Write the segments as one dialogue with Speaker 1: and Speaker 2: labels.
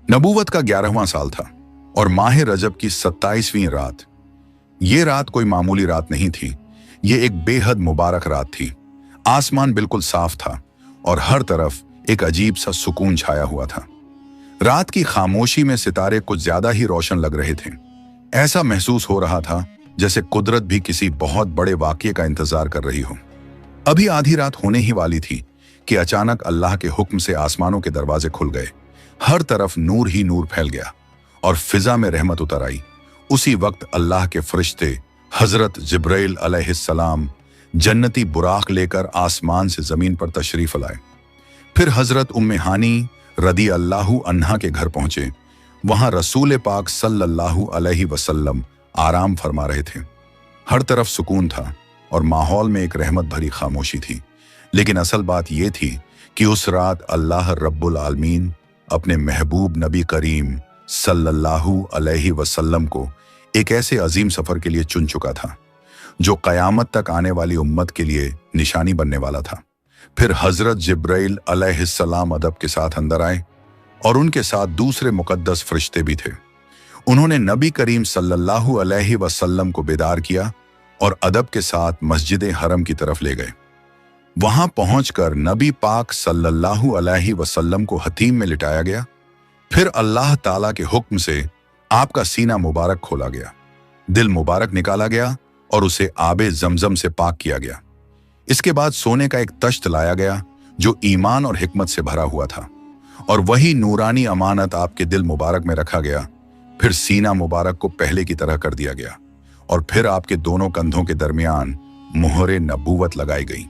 Speaker 1: नबूवत का 11वां साल था और माह रजब की 27वीं रात। ये रात कोई मामूली रात नहीं थी, ये एक बेहद मुबारक रात थी। आसमान बिल्कुल साफ था और हर तरफ एक अजीब सा सुकून छाया हुआ था। रात की खामोशी में सितारे कुछ ज्यादा ही रोशन लग रहे थे। ऐसा महसूस हो रहा था जैसे कुदरत भी किसी बहुत बड़े वाक़ये का इंतजार कर रही हो। अभी आधी रात होने ही वाली थी कि अचानक अल्लाह के हुक्म से आसमानों के दरवाजे खुल गए। हर तरफ नूर ही नूर फैल गया और फिजा में रहमत उतर आई। उसी वक्त अल्लाह के फरिश्ते हजरत जिब्राइल अलैहिस्सलाम जन्नती बुराक लेकर आसमान से जमीन पर तशरीफ लाए। फिर हजरत उम्मे हानी रदी अल्लाहु अन्हा के घर पहुंचे। वहां रसूल पाक सल्लल्लाहु अलैहि वसल्लम आराम फरमा रहे थे। हर तरफ सुकून था और माहौल में एक रहमत भरी खामोशी थी। लेकिन असल बात यह थी कि उस रात अल्लाह रब्बुल आलमीन अपने महबूब नबी करीम सल्लल्लाहु अलैहि वसल्लम को एक ऐसे अजीम सफर के लिए चुन चुका था जो कयामत तक आने वाली उम्मत के लिए निशानी बनने वाला था। फिर हजरत जिब्राइल अलैहिस्सलाम अदब के साथ अंदर आए और उनके साथ दूसरे मुकद्दस फरिश्ते भी थे। उन्होंने नबी करीम सल्लल्लाहु अलैहि वसल्लम को बेदार किया और अदब के साथ मस्जिद हरम की तरफ ले गए। वहां पहुंचकर नबी पाक सल्लल्लाहु अलैहि वसल्लम को हतीम में लिटाया गया। फिर अल्लाह ताला के हुक्म से आपका सीना मुबारक खोला गया, दिल मुबारक निकाला गया और उसे आबे जमजम से पाक किया गया। इसके बाद सोने का एक तश्त लाया गया जो ईमान और हिकमत से भरा हुआ था और वही नूरानी अमानत आपके दिल मुबारक में रखा गया। फिर सीना मुबारक को पहले की तरह कर दिया गया और फिर आपके दोनों कंधों के दरमियान मुहरे नबूवत लगाई गई।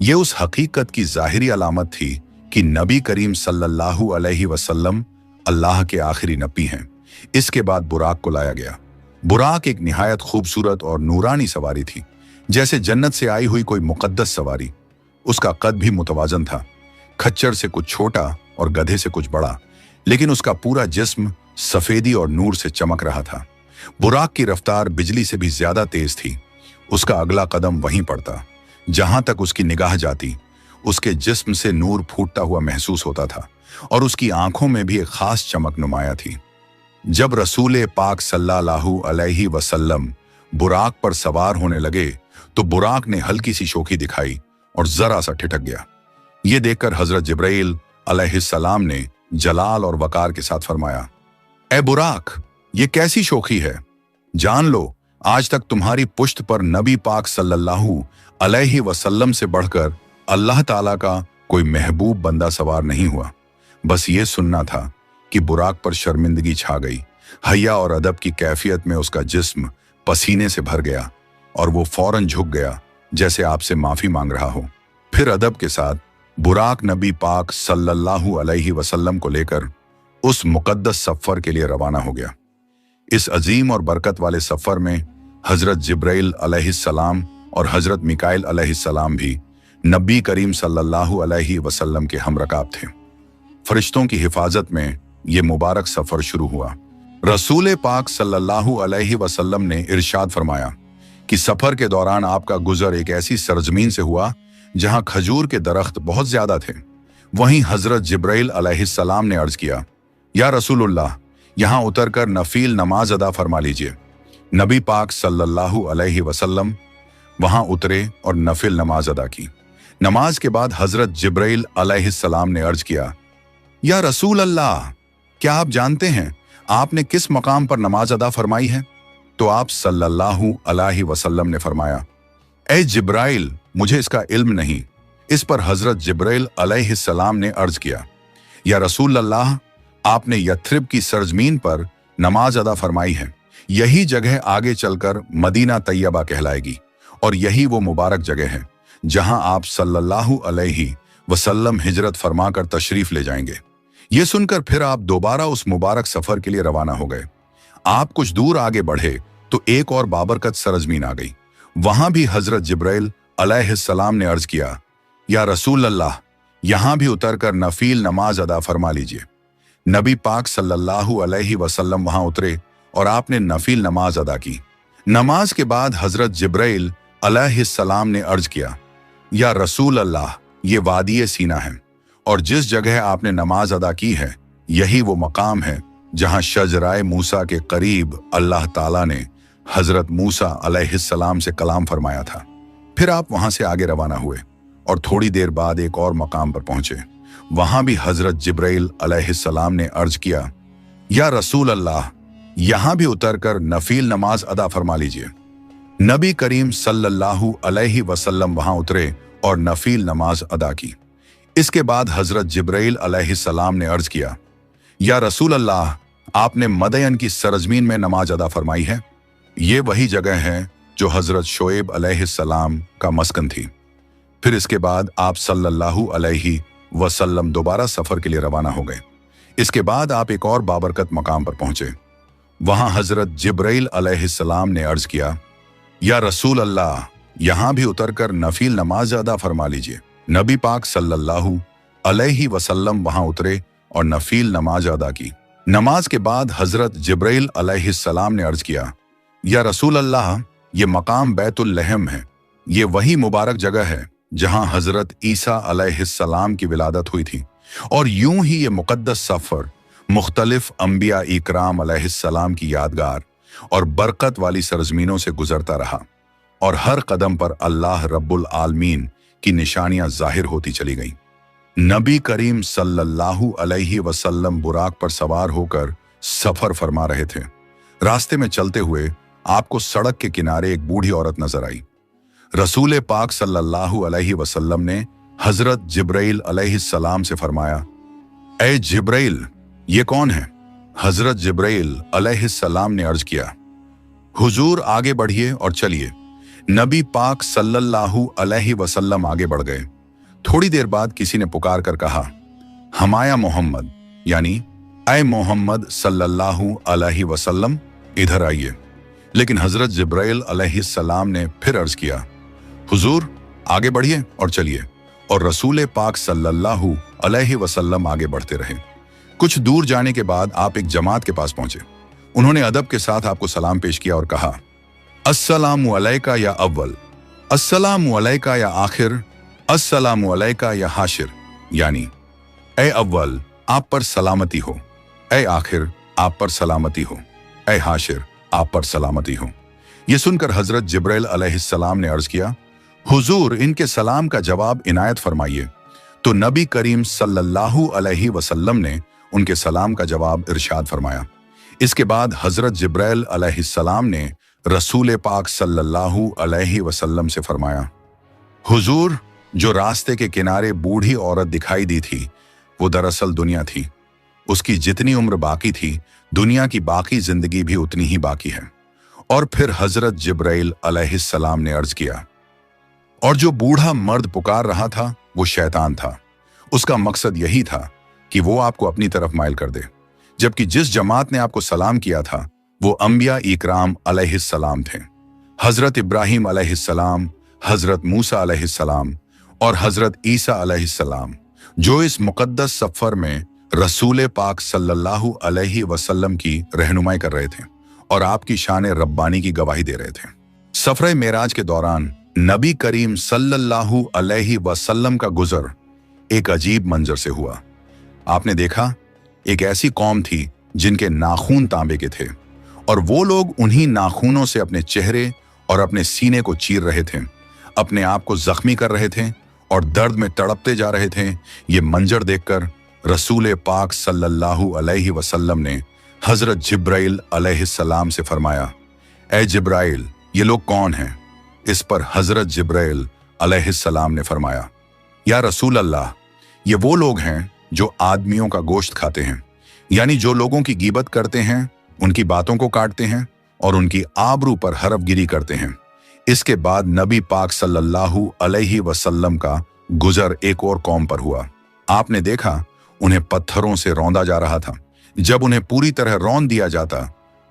Speaker 1: ये उस हकीकत की जाहिरी अलामत थी कि नबी करीम सल्लल्लाहु अलैहि वसल्लम अल्लाह के आखिरी नबी हैं। इसके बाद बुराक को लाया गया। बुराक एक निहायत खूबसूरत और नूरानी सवारी थी, जैसे जन्नत से आई हुई कोई मुकद्दस सवारी। उसका कद भी मुतवाजन था, खच्चर से कुछ छोटा और गधे से कुछ बड़ा, लेकिन उसका पूरा जिस्म सफेदी और नूर से चमक रहा था। बुराक की रफ्तार बिजली से भी ज्यादा तेज थी। उसका अगला कदम वहीं पड़ता जहां तक उसकी निगाह जाती। उसके जिस्म से नूर फूटता हुआ महसूस होता था और उसकी आंखों में भी एक खास चमक नुमाया थी। जब रसूल पाक सल्लल्लाहु अलैहि वसल्लम बुराक पर सवार होने लगे तो बुराक ने हल्की सी शोखी दिखाई और जरा सा ठिठक गया। ये देखकर हजरत जिब्राइल अलैहिस्सलाम ने जलाल और वकार के साथ फरमाया, ए बुराक, ये कैसी शोखी है? जान लो, आज तक तुम्हारी पुश्त पर नबी पाक सल्लल्लाहु अलैहि वसल्लम से बढ़कर अल्लाह ताला का कोई महबूब बंदा सवार नहीं हुआ। बस ये सुनना था कि बुराक पर शर्मिंदगी छा गई। हया और अदब की कैफियत में उसका जिस्म पसीने से भर गया और वो फौरन झुक गया जैसे आपसे माफी मांग रहा हो। फिर अदब के साथ बुराक नबी पाक सल्लल्लाहु अलैहि वसल्लम को लेकर उस मुकद्दस सफर के लिए रवाना हो गया। इस अजीम और बरकत वाले सफर में हजरत जिब्राइल अलैहिस्सलाम और हजरत मिकाइल अलैहिस्सलाम भी नबी करीम सल्लल्लाहु अलैहि वसल्लम के हमरकाब थे। फरिश्तों की हिफाजत में ये मुबारक सफर शुरू हुआ। रसूल पाक सल्लल्लाहु अलैहि वसल्लम ने इरशाद फरमाया कि सफर के दौरान आपका गुजर एक ऐसी सरजमीन से हुआ जहां खजूर के दरख्त बहुत ज्यादा थे। वहीं हजरत जिब्राइल अलैहिस्सलाम ने अर्ज किया, या रसूलुल्लाह, यहां उतरकर नफील नमाज अदा फरमा लीजिए। नबी पाक सल्लल्लाहु अलैहि वसल्लम वहां उतरे और नफिल नमाज अदा की। नमाज के बाद हजरत जिब्राइल अलैहिस्सलाम ने अर्ज किया, या रसूल अल्लाह, क्या आप जानते हैं आपने किस मकाम पर नमाज अदा फरमाई है? तो आप सल्लल्लाहु अलैहि वसल्लम ने फरमाया, ए जिब्राइल, मुझे इसका इल्म नहीं। इस पर हजरत जिब्राइल अलैहिस्सलाम ने अर्ज किया, या रसूल अल्लाह, आपने यथरिब की सरजमीन पर नमाज अदा फरमाई है। यही जगह आगे चलकर मदीना तैयबा कहलाएगी और यही वो मुबारक जगह है जहां आप सल्लल्लाहु अलैहि वसल्लम हिजरत फरमाकर तशरीफ ले जाएंगे। ये सुनकर फिर आप दोबारा उस मुबारक सफर के लिए रवाना हो गए। आप कुछ दूर आगे बढ़े तो एक और बाबरकत सरजमीन आ गई। वहां भी हजरत जिब्राइल अलैहिस्सलाम ने अर्ज किया, या रसूल अल्लाह, यहां भी उतरकर नफील नमाज अदा फरमा लीजिए। नबी पाक सल्लल्लाहु अलैहि वसल्लम वहां उतरे और आपने नफील नमाज अदा की। नमाज के बाद हजरत जिब्राइल अलैहिस्सलाम ने अर्ज किया, या रसूल अल्लाह, ये वादी सीना है और जिस जगह आपने नमाज अदा की है यही वो मकाम है जहां शजराए मूसा के करीब अल्लाह ताला ने हजरत मूसा अलैहिस्सलाम से कलाम फरमाया था। फिर आप वहां से आगे रवाना हुए और थोड़ी देर बाद एक और मकाम पर पहुंचे। वहां भी हजरत जिब्राइल अलैहिस्सलाम ने अर्ज किया, या रसूल अल्लाह, यहां भी उतरकर नफील नमाज अदा फरमा लीजिए। नबी करीम सल्लल्लाहु अलैहि वसल्लम वहां उतरे और नफील नमाज अदा की। इसके बाद हजरत जिब्राइल अलैहिस्सलाम ने अर्ज किया, या रसूल अल्लाह, आपने मदयन की सरजमीन में नमाज अदा फरमाई है। ये वही जगह है जो हजरत शोएब अलैहिस्सलाम का मस्कन थी। फिर इसके बाद आप सल्लल्लाहु अलैहि वसल्लम दोबारा सफर के लिए रवाना हो गए। इसके बाद आप एक और बाबरकत मकाम पर पहुंचे। वहां हजरत जिब्राइल अलैहिस्सलाम ने अर्ज किया, या रसूल अल्लाह, यहां भी उतरकर नफील नमाज अदा फरमा लीजिए। नबी पाक सल्लल्लाहु अलैहि वसल्लम वहां उतरे और नफील नमाज अदा की। नमाज के बाद हजरत जिब्राइल अलैहिस्सलाम ने अर्ज किया, या रसूल अल्लाह, ये मकाम बैतुल लहम है। ये वही मुबारक जगह है जहां हजरत ईसा अलैहिस्सलाम की विलादत हुई थी। और यूं ही ये मुकद्दस सफर मुख्तलिफ अंबिया इकराम अलैहिस्सलाम की यादगार और बरकत वाली सरजमीनों से गुजरता रहा और हर कदम पर अल्लाह रब्बुल आलमीन की निशानियां जाहिर होती चली गईं। नबी करीम सल्लल्लाहु अलैहि वसल्लम बुराक पर सवार होकर सफर फरमा रहे थे। रास्ते में चलते हुए आपको सड़क के किनारे एक बूढ़ी औरत नजर आई। रसूल पाक सल्लल्लाहु अलैहि वसल्लम ने हजरत जिब्राइल अलैहिस्सलाम से फरमाया, ए जिब्राइल, ये कौन है? हजरत जिब्राइल अलैहिस्सलाम ने अर्ज किया, हुजूर आगे बढ़िए और चलिए। नबी पाक सल्लल्लाहु अलैहि वसल्लम आगे बढ़ गए। थोड़ी देर बाद किसी ने पुकार कर कहा, हमाया मोहम्मद, यानी ऐ मोहम्मद सल्लल्लाहु अलैहि वसल्लम, इधर आइए। लेकिन हजरत जिब्राइल अलैहिस्सलाम ने फिर अर्ज किया, हुजूर आगे बढ़िए और चलिए। और रसूल पाक सल्लल्लाहु अलैहि वसल्लम आगे बढ़ते रहे। कुछ दूर जाने के बाद आप एक जमात के पास पहुंचे। उन्होंने अदब के साथ आपको सलाम पेश किया और कहा, अस्सलामु अलैका या अव्वल, अस्सलामु अलैका या आखिर, अस्सलामु अलैका या हाशिर, यानी ए अव्वल आप पर सलामती हो, ए आखिर आप पर सलामती हो, ए हाशिर आप पर सलामती हो। यह सुनकर हजरत जिब्राइल अलैहिस्सलाम ने अर्ज किया, हुजूर इनके सलाम का जवाब इनायत फरमाइए। तो नबी करीम सल्लल्लाहु अलैहि वसल्लम ने उनके सलाम का जवाब इरशाद फरमाया। इसके बाद हजरत जिब्राइल अलैहिस्सलाम ने रसूल पाक सल्लल्लाहु अलैहि वसल्लम से फरमाया, हुजूर जो रास्ते के किनारे बूढ़ी औरत दिखाई दी थी वो दरअसल दुनिया थी। उसकी जितनी उम्र बाकी थी, दुनिया की बाकी जिंदगी भी उतनी ही बाकी है। और फिर हजरत जिब्राइल अलैहिस्सलाम ने अर्ज किया, और जो बूढ़ा मर्द पुकार रहा था वो शैतान था। उसका मकसद यही था कि वो आपको अपनी तरफ माइल कर दे। जबकि जिस जमात ने आपको सलाम किया था वो अंबिया इकराम अलैहिस्सलाम थे। हजरत इब्राहिम अलैहिस्सलाम, हजरत मूसा अलैहिस्सलाम और हजरत ईसा अलैहिस्सलाम, जो इस मुकद्दस सफर में रसूल पाक सल्लल्लाहु अलैहि वसल्लम की रहनुमाई कर रहे थे और आपकी शान रब्बानी की गवाही दे रहे थे। सफर मेराज के दौरान नबी करीम सल्लल्लाहु अलैहि वसल्लम का गुजर एक अजीब मंजर से हुआ। आपने देखा एक ऐसी कौम थी जिनके नाखून तांबे के थे और वो लोग उन्हीं नाखूनों से अपने चेहरे और अपने सीने को चीर रहे थे, अपने आप को जख्मी कर रहे थे और दर्द में तड़पते जा रहे थे। ये मंजर देखकर रसूल पाक सल्लल्लाहु अलैहि वसल्लम ने हजरत जिब्राइल अलैहिस्सलाम से फरमाया, ए जिब्राइल, ये लोग कौन हैं? इस पर हजरत जिब्राइल अलैहिस्सलाम ने फरमाया, या रसूल अल्लाह, ये वो लोग हैं जो आदमियों का गोश्त खाते हैं, यानी जो लोगों की गीबत करते हैं, उनकी बातों को काटते हैं और उनकी आबरू पर हरफगिरी करते हैं। इसके बाद नबी पाक सल्लल्लाहु अलैहि वसल्लम का गुजर एक और कौम पर हुआ। आपने देखा उन्हें पत्थरों से रौंदा जा रहा था। जब उन्हें पूरी तरह रौंद दिया जाता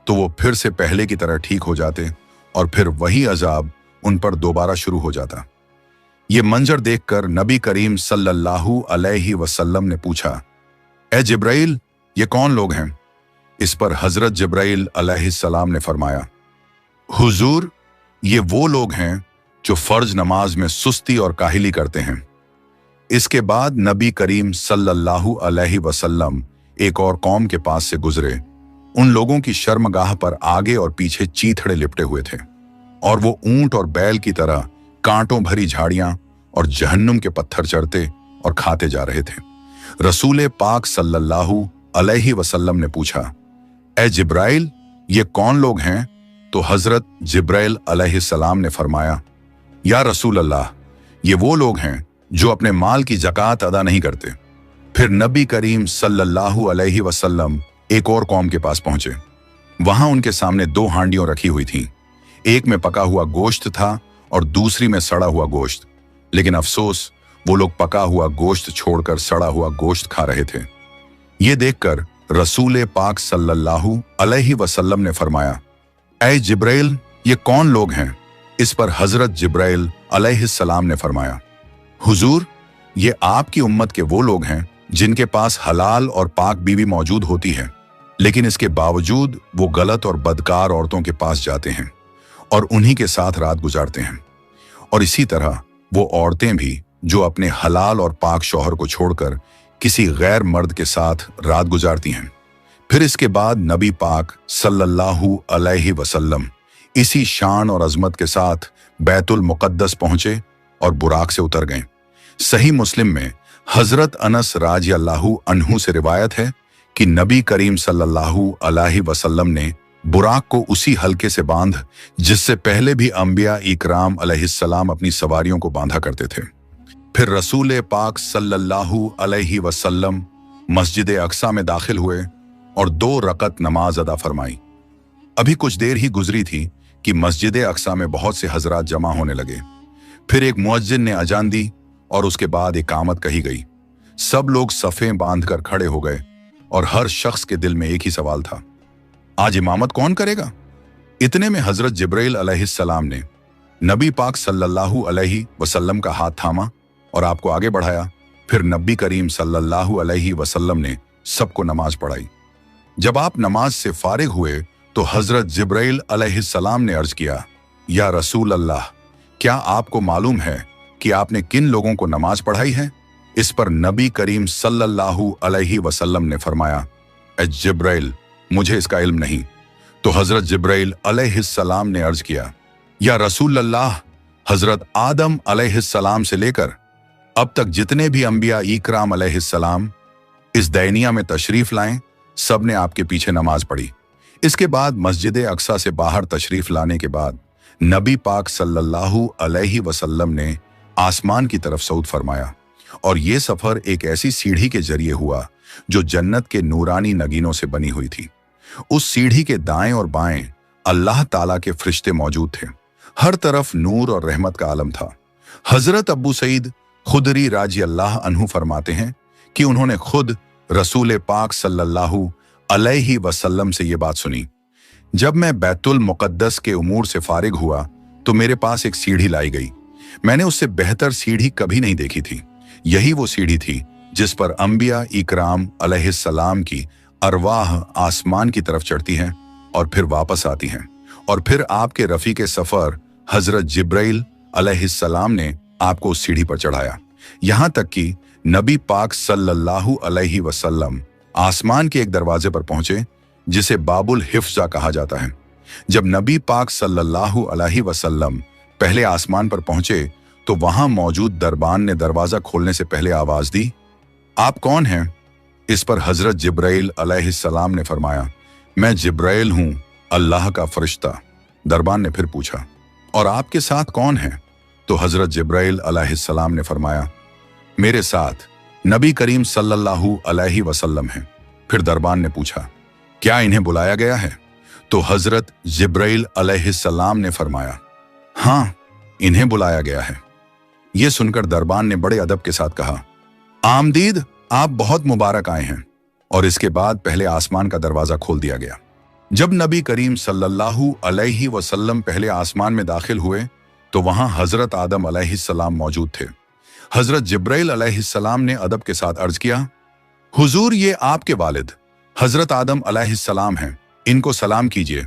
Speaker 1: तो वो फिर से पहले की तरह ठीक हो जाते और फिर वही अजाब उन पर दोबारा शुरू हो जाता। ये मंजर देखकर नबी करीम सल्लल्लाहु अलैहि वसल्लम ने पूछा, ए जिब्राइल, ये कौन लोग हैं? इस पर हजरत जिब्राइल अलैहिस्सलाम ने फरमाया, हुजूर, ये वो लोग हैं जो फर्ज नमाज में सुस्ती और काहिली करते हैं। इसके बाद नबी करीम सल्लल्लाहु अलैहि वसल्लम एक और कौम के पास से गुजरे, उन लोगों की शर्मगाह पर आगे और पीछे चीथड़े लिपटे हुए थे और वो ऊंट और बैल की तरह कांटों भरी झाड़ियां और जहन्नुम के पत्थर चढ़ते और खाते जा रहे थे। रसूल पाक सल्लल्लाहु अलैहि वसल्लम ने पूछा, ए जिब्राइल, ये कौन लोग हैं? तो हजरत जिब्राइल अलैहिस्सलाम ने फरमाया, या रसूल अल्लाह, ये वो लोग हैं जो अपने माल की ज़कात अदा नहीं करते। फिर नबी करीम सल्लल्लाहु अलैहि वसल्लम एक और कौम के पास पहुंचे। वहां उनके सामने 2 हांडियों रखी हुई थीं। एक में पका हुआ गोश्त था और दूसरी में सड़ा हुआ गोश्त। लेकिन अफसोस, वो लोग पका हुआ गोश्त छोड़कर सड़ा हुआ गोश्त खा रहे थे। ये देखकर रसूल पाक सल्लल्लाहु अलैहि वसल्लम ने फरमाया, ऐ जिब्राइल, ये कौन लोग हैं? इस पर हजरत जिब्राइल अलैहिस्सलाम ने फरमाया, हुजूर, ये आपकी उम्मत के वो लोग हैं जिनके पास हलाल और पाक बीवी मौजूद होती है, लेकिन इसके बावजूद वो गलत और बदकार औरतों के पास जाते हैं और उन्हीं के साथ रात गुजारते हैं। और इसी तरह वो औरतें भी जो अपने हलाल और पाक शौहर को छोड़कर किसी गैर मर्द के साथ रात गुजारती हैं। फिर इसके बाद नबी पाक सल्लल्लाहु अलैहि वसल्लम इसी शान और अजमत के साथ बैतुल मुक़द्दस पहुंचे और बुराक से उतर गए। सही मुस्लिम में हजरत अनस राज़ियल्लाहु अन्हु से रिवायत है कि नबी करीम सल्लल्लाहु अलैहि वसल्लम ने बुराक को उसी हल्के से बांध जिससे पहले भी अंबिया इकराम अलैहिस्सलाम अपनी सवारियों को बांधा करते थे। फिर रसूल पाक सल्लल्लाहु अलैहि वसल्लम मस्जिद अक्सा में दाखिल हुए और 2 रकत नमाज अदा फरमाई। अभी कुछ देर ही गुजरी थी कि मस्जिद अक्सा में बहुत से हजरात जमा होने लगे। फिर एक मुअज्जिन ने अजान दी और उसके बाद इकामत कही गई। सब लोग सफ़ें बांधकर खड़े हो गए और हर शख्स के दिल में एक ही सवाल था, आज इमामत कौन करेगा? इतने में हजरत जिब्राइल अलैहिस्सलाम ने नबी पाक सल्लल्लाहु अलैहि वसल्लम का हाथ थामा और आपको आगे बढ़ाया। फिर नबी करीम सल्लल्लाहु अलैहि वसल्लम ने सबको नमाज पढ़ाई। जब आप नमाज से फारिग हुए तो हजरत जिब्राइल अलैहिस्सलाम ने अर्ज किया, या रसूल अल्लाह, क्या आपको मालूम है कि आपने किन लोगों को नमाज पढ़ाई है? इस पर नबी करीम सल्लल्लाहु अलैहि वसल्लम ने फरमाया, ए जिब्राइल, मुझे इसका इल्म नहीं। तो हजरत जिब्राइल अलैहिस्सलाम ने अर्ज किया, या रसूल अल्लाह, हजरत आदम अलैहिस्सलाम से लेकर अब तक जितने भी अंबिया इकराम अलैहिस्सलाम इस दैनिया में तशरीफ लाएं, सब ने आपके पीछे नमाज पढ़ी। इसके बाद मस्जिद अक्सा से बाहर तशरीफ लाने के बाद नबी पाक सल्लल्लाहु अलैहि वसल्लम ने आसमान की तरफ सऊद फरमाया और ये सफर एक ऐसी सीढ़ी के जरिए हुआ जो जन्नत के नूरानी नगीनों से बनी हुई थी। उस सीढ़ी के दाएं और बाएं अल्लाह ताला के फरिश्ते मौजूद थे। हर तरफ नूर और रहमत का आलम था। हजरत अबू सईद खुदरी राज़ियल्लाहु अन्हु फरमाते हैं कि उन्होंने खुद रसूल पाक सल्लल्लाहु अलैहि वसल्लम से ये बात सुनी। जब मैं बैतुल मुक़द्दस के उमूर से फारिग हुआ तो मेरे पास एक सीढ़ी लाई गई। मैंने उससे बेहतर सीढ़ी कभी नहीं देखी थी। यही वो सीढ़ी थी जिस पर अंबिया इकराम अलैहिस्सलाम की अरवाह आसमान की तरफ चढ़ती हैं और फिर वापस आती हैं। और फिर आपके रफ़ीक सफ़र हजरत जिब्राइल अलैहिस्सलाम ने आपको उस सीढ़ी पर चढ़ाया, यहाँ तक कि नबी पाक सल्लल्लाहु अलैहि वसल्लम आसमान के एक दरवाजे पर पहुंचे जिसे बाबुल हिफ्जा कहा जाता है। जब नबी पाक सल्लल्लाहु अलैहि वसल्लम पहले आसमान पर पहुंचे तो वहां मौजूद दरबान ने दरवाजा खोलने से पहले आवाज दी, आप कौन हैं? इस पर हजरत जिब्राइल अलैहिस्सलाम ने फरमाया, मैं जिब्राइल हूं, अल्लाह का फरिश्ता। दरबान ने फिर पूछा, और आपके साथ कौन है? तो हजरत जिब्राइल अलैहिस्सलाम ने फरमाया, मेरे साथ नबी करीम सल्लल्लाहु अलैहि वसल्लम हैं। फिर दरबान ने पूछा, क्या इन्हें बुलाया गया है? तो हजरत जिब्राइल अलैहिस्सलाम ने फरमाया, हाँ, इन्हें बुलाया गया है। यह सुनकर दरबान ने बड़े अदब के साथ कहा, आमदीद, आप बहुत मुबारक आए हैं। और इसके बाद पहले आसमान का दरवाजा खोल दिया गया। जब नबी करीम सल्लल्लाहु अलैहि वसल्लम पहले आसमान में दाखिल हुए तो वहां हजरत आदम अलैहिस्सलाम मौजूद थे। हजरत जिब्राइल अलैहिस्सलाम ने अदब के साथ अर्ज किया, हुजूर, ये आपके वालिद हजरत आदम अलैहिस्सलाम हैं, इनको सलाम कीजिए।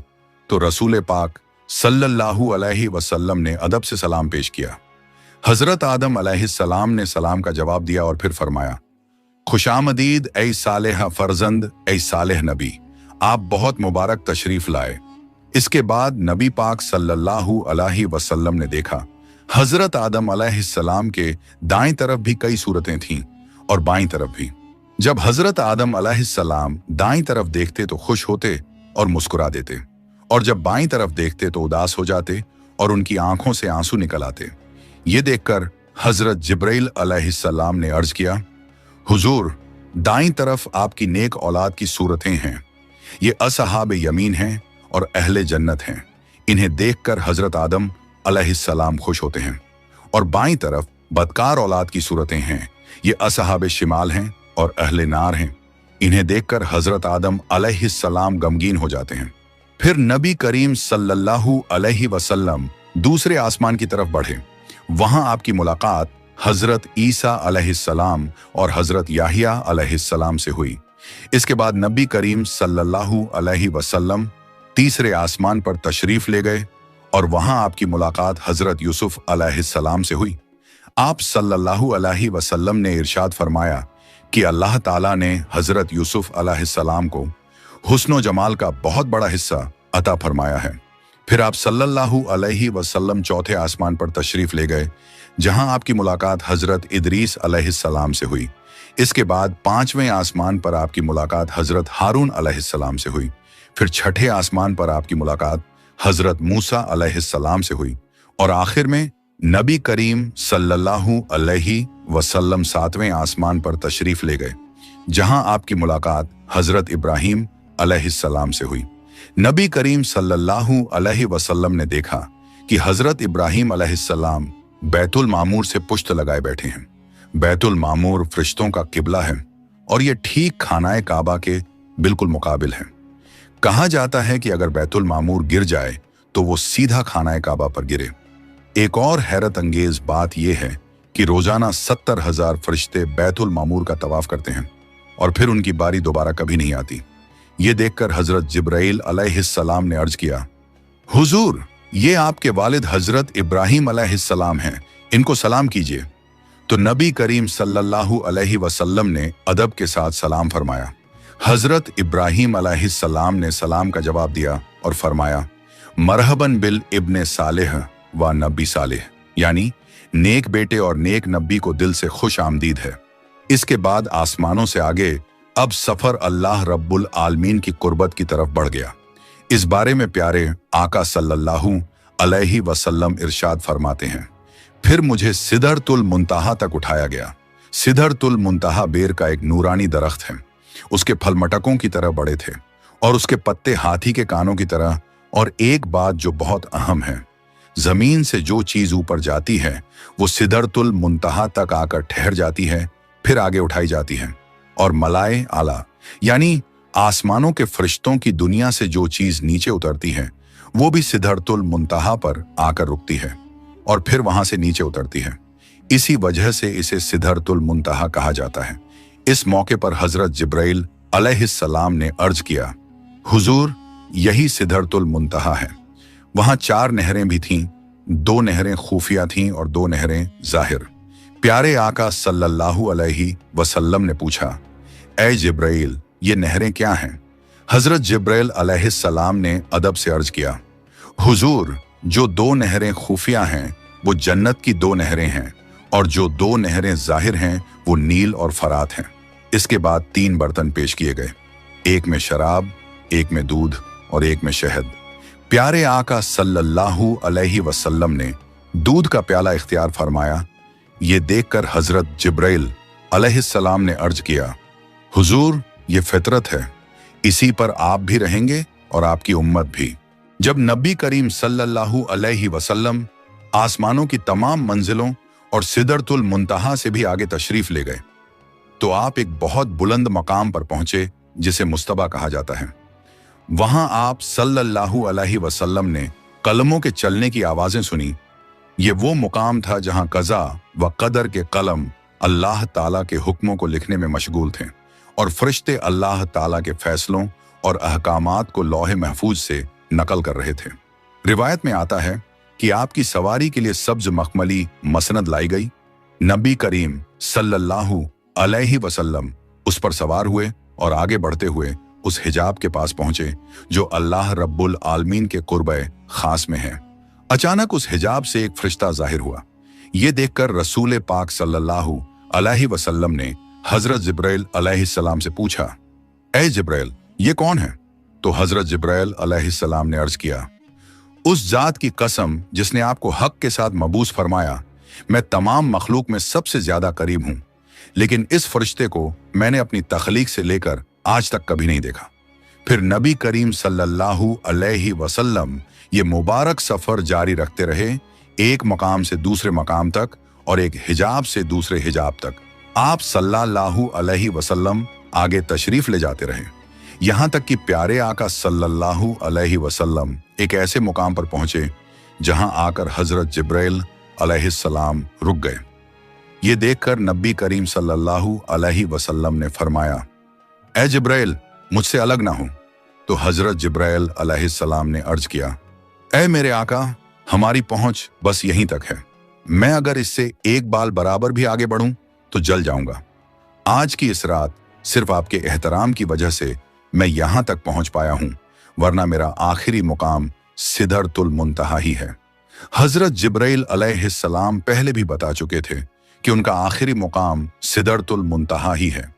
Speaker 1: तो रसूल पाक सल्लल्लाहु अलैहि वसल्लम ने अदब से सलाम पेश किया। हजरत आदम अलैहिस्सलाम ने सलाम का जवाब दिया और फिर फरमाया, खुशामदीद ऐ सालेह फरजंद ऐ सालेह नबी, आप बहुत मुबारक तशरीफ लाए। इसके बाद नबी पाक सल्लल्लाहु अलैहि वसल्लम ने देखा हजरत आदम अलैहिस्सलाम के दाएं तरफ भी कई सूरतें थीं और बाईं तरफ भी। जब हजरत आदम अलैहिस्सलाम दाईं तरफ देखते तो खुश होते और मुस्कुरा देते, और जब बाईं तरफ देखते तो उदास हो जाते और उनकी आंखों से आंसू निकल आते। ये देखकर हजरत जिब्राइल अलैहिस्सलाम ने अर्ज किया, हुजूर, दाईं तरफ आपकी नेक औलाद की सूरतें हैं, ये असहाब यमीन हैं और अहले जन्नत हैं। इन्हें देखकर हजरत आदम अलैहिस्सलाम खुश होते हैं। और बाईं तरफ बदकार औलाद की सूरतें हैं, ये असहाब शिमाल हैं और अहले नार हैं। इन्हें देखकर हजरत आदम अलैहिस्सलाम गमगीन हो जाते हैं। फिर नबी करीम सल्लल्लाहु अलैहि वसल्लम दूसरे आसमान की तरफ बढ़े। वहां आपकी मुलाकात हजरत ईसा अलैहिस्सलाम और हजरत याहिया अलैहिस्सलाम से हुई। इसके बाद नबी करीम सल्लल्लाहु अलैहि वसल्लम तीसरे आसमान पर तशरीफ ले गए और वहां आपकी मुलाकात हजरत यूसुफ अलैहिस्सलाम से हुई। आप सल्लल्लाहु अलैहि वसल्लम ने इरशाद फरमाया कि अल्लाह ताला ने हजरत यूसुफ अलैहिस्सलाम को हुस्न जमाल का बहुत बड़ा हिस्सा अता फरमाया है। फिर आप सल्लल्लाहु अलैहि वसल्लम चौथे आसमान पर तशरीफ ले गए, जहां आपकी मुलाकात हजरत इदरीस अलैहिस्सलाम से हुई। इसके बाद पांचवें आसमान पर आपकी मुलाकात हजरत हारून अलैहिस्सलाम से हुई। फिर छठे आसमान पर आपकी मुलाकात हजरत मूसा अलैहिस्सलाम से हुई। और आखिर में नबी करीम सल्लल्लाहु अलैहि वसल्लम सातवें आसमान पर तशरीफ ले गए, जहां आपकी मुलाकात हजरत इब्राहीम अलैहिस्सलाम से हुई। नबी करीम सल्लल्लाहु अलैहि वसल्लम ने देखा कि हजरत इब्राहीम अलैहिस्सलाम बैतुल मामूर से पुश्त लगाए बैठे हैं। बैतुल मामूर फरिश्तों का किबला है और ये ठीक खानाए काबा के बिल्कुल मुकाबिल है। कहा जाता है कि अगर बैतुल मामूर गिर जाए तो वो सीधा खानाए काबा पर गिरे। एक और हैरत अंगेज बात यह है कि रोजाना 70,000 फरिश्ते बैतुल मामूर का तवाफ करते हैं और फिर उनकी बारी दोबारा कभी नहीं आती। ये देखकर हजरत जिब्राइल अलैहिस्सलाम ने अर्ज किया, हुजूर, ये आपके वालिद हजरत इब्राहीम अलैहिस्सलाम हैं, इनको सलाम कीजिए। तो नबी करीम सल्लल्लाहु अलैहि वसल्लम ने अदब के साथ सलाम फरमाया। हजरत इब्राहीम अलैहिस्सलाम ने सलाम का जवाब दिया और फरमाया, मरहबन बिल इब्ने सालेह व नबी सालेह, यानी नेक बेटे और नेक नबी को दिल से खुश आमदीद है। इसके बाद आसमानों से आगे अब सफर अल्लाह रब्बुल आलमीन की कुर्बत की तरफ बढ़ गया। इस बारे में प्यारे आका सल्लल्लाहु अलैहि वसल्लम इरशाद फरमाते हैं, फिर मुझे सिदरतुल मुंतहा तक उठाया गया। सिदरतुल मुंतहा बेर का एक नूरानी दरख्त है। उसके फल मटकों की तरह बड़े थे और उसके पत्ते हाथी के कानों की तरह। और एक बात जो बहुत अहम है, जमीन से जो चीज ऊपर जाती है वो सिदरतुल मुंतहा तक आकर ठहर जाती है, फिर आगे उठाई जाती है। और मलाए आला, यानी आसमानों के फरिश्तों की दुनिया से जो चीज नीचे उतरती है वो भी सिदरतुल मुंतहा पर आकर रुकती है और फिर वहां से नीचे उतरती है। इसी वजह से इसे सिदरतुल मुंतहा कहा जाता है। इस मौके पर हजरत जिब्राइल अलैहिस्सलाम ने अर्ज किया, हुजूर, यही सिदरतुल मुंतहा है। वहां 4 नहरें भी थीं, 2 नहरें खुफिया थीं और 2 नहरें जाहिर। प्यारे आका सल्लल्लाहु अलैहि वसल्लम ने पूछा, ऐ जिब्राइल, ये नहरें क्या हैं? हजरत जिब्राइल अलैहिस्सलाम ने अदब से अर्ज किया, हुजूर, जो 2 नहरें खुफिया हैं वो जन्नत की 2 नहरें हैं और जो 2 नहरें जाहिर हैं वो नील और फरात हैं। इसके बाद 3 बर्तन पेश किए गए, एक में शराब, एक में दूध और एक में शहद। प्यारे आका सल्लल्लाहु अलैहि वसल्लम ने दूध का प्याला इख्तियार फरमाया। ये देखकर हजरत जिब्राइल अलैहिस्सलाम ने अर्ज किया, हुजूर, ये फितरत है, इसी पर आप भी रहेंगे और आपकी उम्मत भी। जब नबी करीम सल्लल्लाहु अलैहि वसल्लम आसमानों की तमाम मंजिलों और सिदरतुल मुंतहा से भी आगे तशरीफ ले गए तो आप एक बहुत बुलंद मकाम पर पहुंचे जिसे मुस्तबा कहा जाता है। वहां आप सल्लल्लाहु अलैहि वसल्लम ने कलमों के चलने की आवाजें सुनी। ये वो मुकाम था जहां कज़ा व कदर के कलम अल्लाह ताला के हुक्मों को लिखने में मशगूल थे और फरिश्ते अल्लाह ताला के फैसलों और अहकामात को लौहे महफूज से नकल कर रहे थे। रिवायत में आता है कि आपकी सवारी के लिए सब्ज मखमली मसनद लाई गई। नबी करीम सल्लल्लाहु अलैहि वसल्लम उस पर सवार हुए और आगे बढ़ते हुए उस हिजाब के पास पहुंचे जो अल्लाह रब्बुल आलमीन के कुर्बे खास में है। अचानक उस हिजाब से एक फरिश्ता जाहिर हुआ। ये देखकर रसूल पाक सल्लल्लाहु अलैहि वसल्लम ने हजरत जिब्राइल अलैहिस्सलाम से पूछा, ए जिब्राइल, ये कौन है? तो हजरत जिब्राइल अलैहिस्सलाम ने अर्ज किया, उस जात की कसम जिसने आपको हक के साथ मबूस फरमाया, मैं तमाम मखलूक में सबसे ज्यादा करीब हूं, लेकिन इस फरिश्ते को मैंने अपनी तख्लीक से लेकर आज तक कभी नहीं देखा। फिर नबी करीम सल्लल्लाहु अलैहि वसल्लम ये मुबारक सफर जारी रखते रहे, एक मकाम से दूसरे मकाम तक और एक हिजाब से दूसरे हिजाब तक। आप सल्लल्लाहु अलैहि वसल्लम आगे तशरीफ ले जाते रहे, यहां तक कि प्यारे आका सल्लल्लाहु अलैहि वसल्लम एक ऐसे मुकाम पर पहुंचे जहां आकर हजरत जिब्राइल अलैहिस्सलाम रुक गए। ये देखकर नबी करीम सल्लल्लाहु अलैहि वसल्लम ने फरमाया, ए जिब्राइल, मुझसे अलग ना हो। तो हजरत जिब्राइल अलैहिस्सलाम ने अर्ज किया, ए मेरे आका, हमारी पहुंच बस यहीं तक है। मैं अगर इससे एक बाल बराबर भी आगे बढ़ूं तो जल जाऊंगा। आज की इस रात सिर्फ आपके एहतराम की वजह से मैं यहां तक पहुंच पाया हूं, वरना मेरा आखिरी मुकाम सिदरतुल मुंतहा ही है। हजरत जिब्राइल अलैहिस्सलाम पहले भी बता चुके थे कि उनका आखिरी मुकाम सिदरतुल मुंतहा ही है,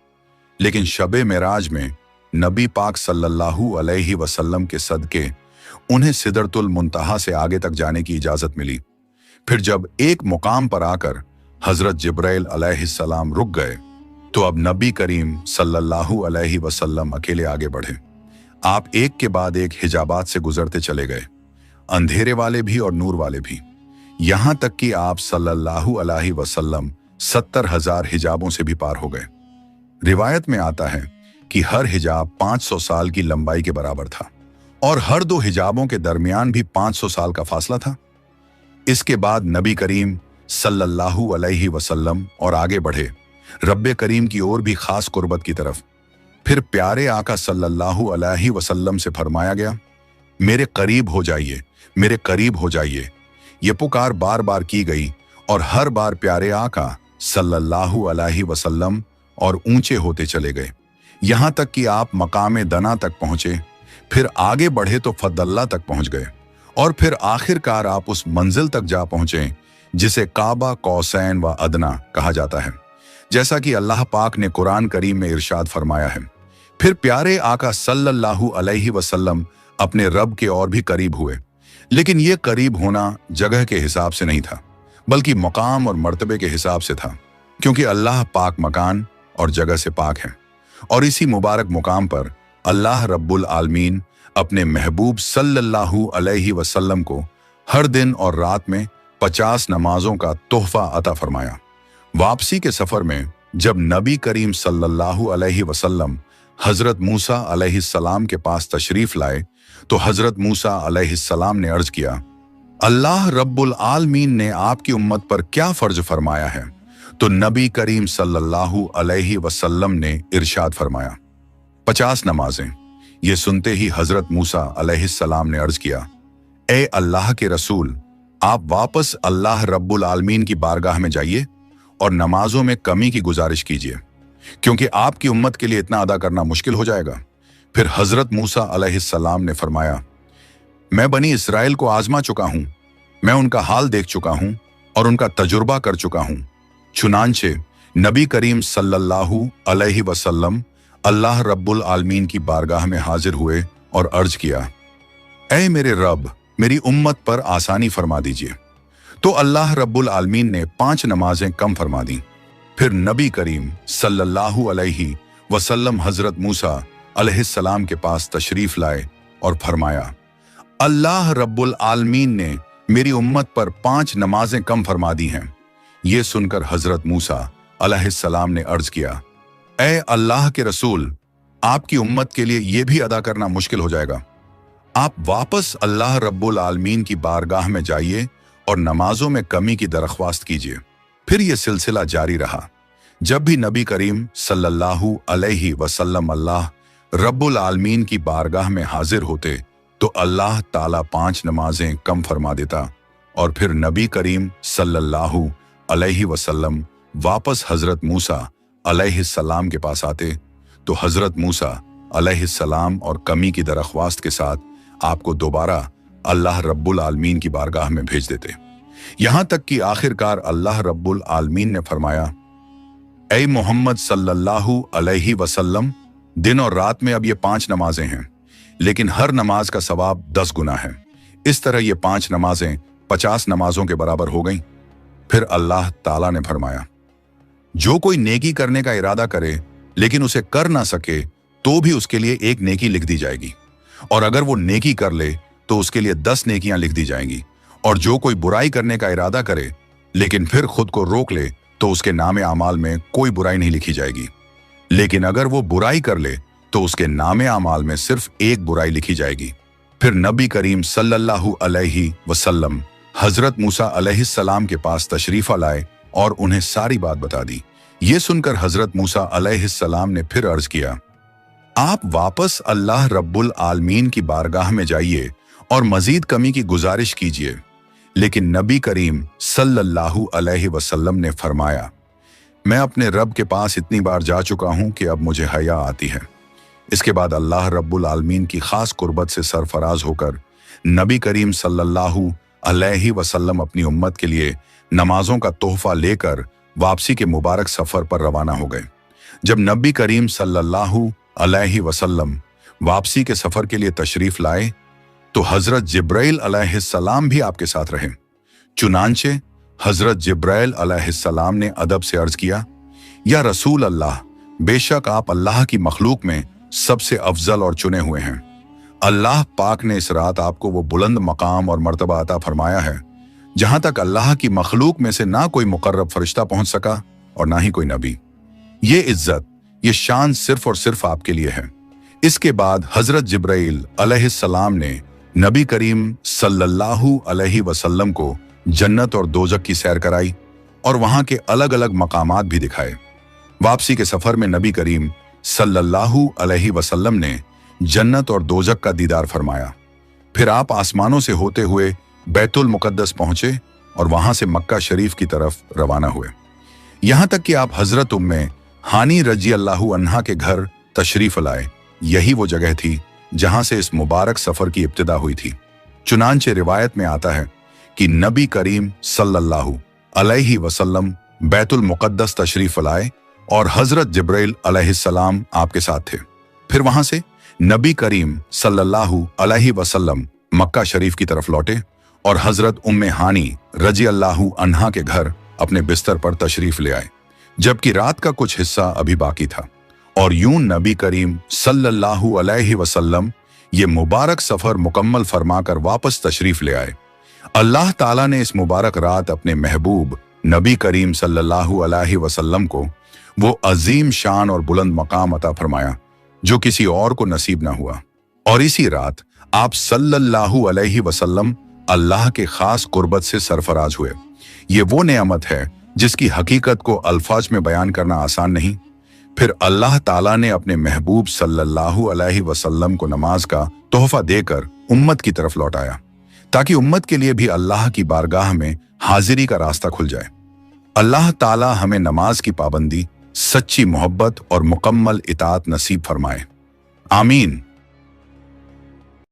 Speaker 1: लेकिन शबे मेराज में नबी पाक सल्लल्लाहु अलैहि वसल्लम के सदके उन्हें सिदरतुल मुंतहा से आगे तक जाने की इजाजत मिली। फिर जब एक मुकाम पर आकर हजरत जिब्राइल अलैहिस्सलाम रुक गए, तो अब नबी करीम सल्लल्लाहु अलैहि वसल्लम अकेले आगे बढ़े। आप एक के बाद एक हिजाबात से गुजरते चले गए, अंधेरे वाले भी और नूर वाले भी, यहां तक कि आप सल्लल्लाहु अलैहि वसल्लम 70,000 हिजाबों से भी पार हो गए। रिवायत में आता है कि हर हिजाब 500 साल की लंबाई के बराबर था और हर दो हिजाबों के दरमियान भी 500 साल का फासला था। इसके बाद नबी करीम सल्लल्लाहु अलैहि वसल्लम और आगे बढ़े रब्बे करीम की ओर भी खास कुर्बत की तरफ। फिर प्यारे आका सल्लल्लाहु अलैहि वसल्लम से फरमाया गया, मेरे करीब हो जाइए, मेरे करीब हो जाइए। ये पुकार बार बार की गई और हर बार प्यारे आका सल्लल्लाहु अलैहि वसल्लम और ऊंचे होते चले गए, यहां तक कि आप मकामे दना तक पहुंचे। फिर आगे बढ़े तो फदल्ला तक पहुंच गए और फिर आखिरकार आप उस मंजिल तक जा पहुंचे जिसे काबा कौसैन व अदना कहा जाता है, जैसा कि अल्लाह पाक ने कुरान करीम में इरशाद फरमाया है। फिर प्यारे आका सल्लल्लाहु अलैहि वसल्लम अपने रब के और भी करीब हुए, लेकिन यह करीब होना जगह के हिसाब से नहीं था, बल्कि मकाम और मर्तबे के हिसाब से था, क्योंकि अल्लाह पाक मकान और जगह से पाक है। और इसी मुबारक मुकाम पर अल्लाह रब्बुल आलमीन अपने महबूब सल्लल्लाहु अलैहि वसल्लम को हर दिन और रात में 50 नमाजों का तोहफा अता फरमाया। वापसी के सफर में जब नबी करीम सल्लल्लाहु अलैहि वसल्लम हजरत मूसा अलैहिस्सलाम के पास तशरीफ लाए, तो हजरत मूसा अलैहिस्सलाम ने अर्ज किया, अल्लाह रब्बुल आलमीन ने आपकी उम्मत पर क्या फर्ज फरमाया है? तो नबी करीम सल्लल्लाहु अलैहि वसल्लम ने इरशाद फरमाया, 50 नमाजें। ये सुनते ही हजरत मूसा अलैहिस्सलाम ने अर्ज किया, ए अल्लाह के रसूल, आप वापस अल्लाह रब्बुल आलमीन की बारगाह में जाइए और नमाजों में कमी की गुजारिश कीजिए, क्योंकि आपकी उम्मत के लिए इतना अदा करना मुश्किल हो जाएगा। फिर हजरत मूसा अलैहिस्सलाम ने फरमाया, मैं बनी इसराइल को आजमा चुका हूं, मैं उनका हाल देख चुका हूं और उनका तजुर्बा कर चुका हूं। चुनांचे नबी करीम सल्लल्लाहु अलैहि वसल्लम अल्लाह रब्बुल आलमीन की बारगाह में हाजिर हुए और अर्ज किया, ऐ मेरे रब, मेरी उम्मत पर आसानी फरमा दीजिए। तो अल्लाह रब्बुल आलमीन ने 5 नमाजें कम फरमा दी। फिर नबी करीम सल्लल्लाहु अलैहि वसल्लम हजरत मूसा अलैहिस्सलाम के पास तशरीफ लाए और फरमाया, अल्लाह रब्बुल आलमीन ने मेरी उम्मत पर 5 नमाजें कम फरमा दी हैं। ये सुनकर हजरत मूसा अलैहिस्सलाम ने अर्ज किया, ऐ अल्लाह के रसूल, आपकी उम्मत के लिए यह भी अदा करना मुश्किल हो जाएगा। आप वापस अल्लाह रब्बुल आलमीन की बारगाह में जाइए और नमाजों में कमी की दरख्वास्त कीजिए। फिर यह सिलसिला जारी रहा। जब भी नबी करीम सल्लल्लाहु अलैहि वसल्लम अल्लाह रब्बुल आलमीन की बारगाह में हाजिर होते, तो अल्लाह ताला 5 नमाजें कम फरमा देता और फिर नबी करीम सल्लल्लाहु अलैहि वसल्लम वापस हजरत मूसा अलैहिस्सलाम के पास आते तो हजरत मूसा अलैहिस्सलाम और कमी की दरख्वास्त के साथ आपको दोबारा अल्लाह रब्बुल आलमीन की बारगाह में भेज देते। यहां तक कि आखिरकार अल्लाह रब्बुल आलमीन ने फरमाया, ऐ मोहम्मद सल्लल्लाहु अलैहि वसल्लम, दिन और रात में अब ये 5 नमाजें हैं, लेकिन हर नमाज का सवाब 10 गुना है। इस तरह ये 5 नमाजें 50 नमाजों के बराबर हो गईं। फिर अल्लाह ताला ने फरमाया, जो कोई नेकी करने का इरादा करे लेकिन उसे कर ना सके तो भी उसके लिए 1 नेकी लिख दी जाएगी, और अगर वो नेकी कर ले तो उसके लिए 10 नेकियां लिख दी जाएंगी। और जो कोई बुराई करने का इरादा करे लेकिन फिर खुद को रोक ले तो उसके नामे आमाल में कोई बुराई नहीं लिखी जाएगी, लेकिन अगर वो बुराई कर ले तो उसके नामे आमाल में सिर्फ 1 बुराई लिखी जाएगी। फिर नबी करीम सल्लल्लाहु अलैहि वसल्लम हजरत मूसा अलैहिस्सलाम के पास तशरीफा लाए और उन्हें सारी बात बता दी। ये सुनकर हजरत मूसा अलैहिस्सलाम ने फिर अर्ज किया, आप वापस अल्लाह रब्बुल आलमीन की बारगाह में जाइए और मजीद कमी की गुजारिश कीजिए। लेकिन नबी करीम सल्लल्लाहु अलैहि वसल्लम ने फरमाया, मैं अपने रब के पास इतनी बार जा चुका हूं कि अब मुझे हया आती है। इसके बाद अल्लाह रब्बुल आलमीन की खास कुर्बत से सरफराज होकर नबी करीम सल्लल्लाहु अलैहि वसल्लम अपनी उम्मत के लिए नमाजों का तोहफा लेकर वापसी के मुबारक सफर पर रवाना हो गए। जब नबी करीम सल्लल्लाहु अलैहि वसल्लम वापसी के सफर के लिए तशरीफ लाए तो हजरत जिब्राइल अलैहिस्सलाम भी आपके साथ रहे। चुनांचे हजरत जिब्राइल अलैहिस्सलाम ने अदब से अर्ज किया, या रसूल अल्लाह, बेशक आप अल्लाह की मखलूक में सबसे अफजल और चुने हुए हैं। अल्लाह पाक ने इस रात आपको वो बुलंद मकाम और मर्तबा अता फरमाया है जहां तक अल्लाह की मखलूक में से ना कोई मुकर्रब फरिश्ता पहुंच सका और ना ही कोई नबी। ये इज्जत, ये शान सिर्फ और सिर्फ आपके लिए है। इसके बाद हजरत जिब्राइल अलैहिस्सलाम ने नबी करीम सल्लल्लाहु अलैहि वसल्लम को जन्नत और दोजक की सैर कराई और वहां के अलग अलग मकामात भी दिखाए। वापसी के सफर में नबी करीम सल्लल्लाहु अलैहि वसल्लम ने जन्नत और दोजक का दीदार फरमाया। फिर आप आसमानों से होते हुए बैतुल मुकद्दस पहुंचे और वहां से मक्का शरीफ की तरफ रवाना हुए। यहां तक कि आप हजरत उम्मे हानी रजी अल्लाहु अन्हा के घर तशरीफ लाए। यही वो जगह थी जहां से इस मुबारक सफर की इब्तिदा हुई थी। चुनांचे रिवायत में आता है कि नबी करीम सल्लल्लाहु अलैहि वसल्लम बैतुल मुकद्दस तशरीफ लाए और हजरत जिब्राइल अलैहिस्सलाम आपके साथ थे। फिर वहां से नबी करीम सल्लल्लाहु अलैहि वसल्लम मक्का शरीफ की तरफ लौटे और हजरत उम्मे हानी रजी अल्लाहु अन्हा के घर अपने बिस्तर पर तशरीफ ले आए, जबकि रात का कुछ हिस्सा अभी बाकी था। और यूं नबी करीम सल्लल्लाहु अलैहि वसल्लम ये मुबारक सफर मुकम्मल फरमाकर वापस तशरीफ ले आए। अल्लाह ताला ने इस मुबारक रात अपने महबूब नबी करीम सल्लल्लाहु अलैहि वसल्लम को वो अजीम शान और बुलंद मकाम अता फरमाया जो किसी और को नसीब ना हुआ। और इसी रात आप सल्लल्लाहु अलैहि वसल्लम अल्लाह के खास कुर्बत से सरफराज हुए। ये वो नेमत है जिसकी हकीकत को अल्फाज में बयान करना आसान नहीं। फिर अल्लाह ताला ने अपने महबूब सल्लल्लाहु अलैहि वसल्लम को नमाज का तोहफा देकर उम्मत की तरफ लौटाया, ताकि उम्मत के लिए भी अल्लाह की बारगाह में हाजिरी का रास्ता खुल जाए। अल्लाह ताला हमें नमाज की पाबंदी, सच्ची मोहब्बत और मुकम्मल इताअत नसीब फरमाए। आमीन।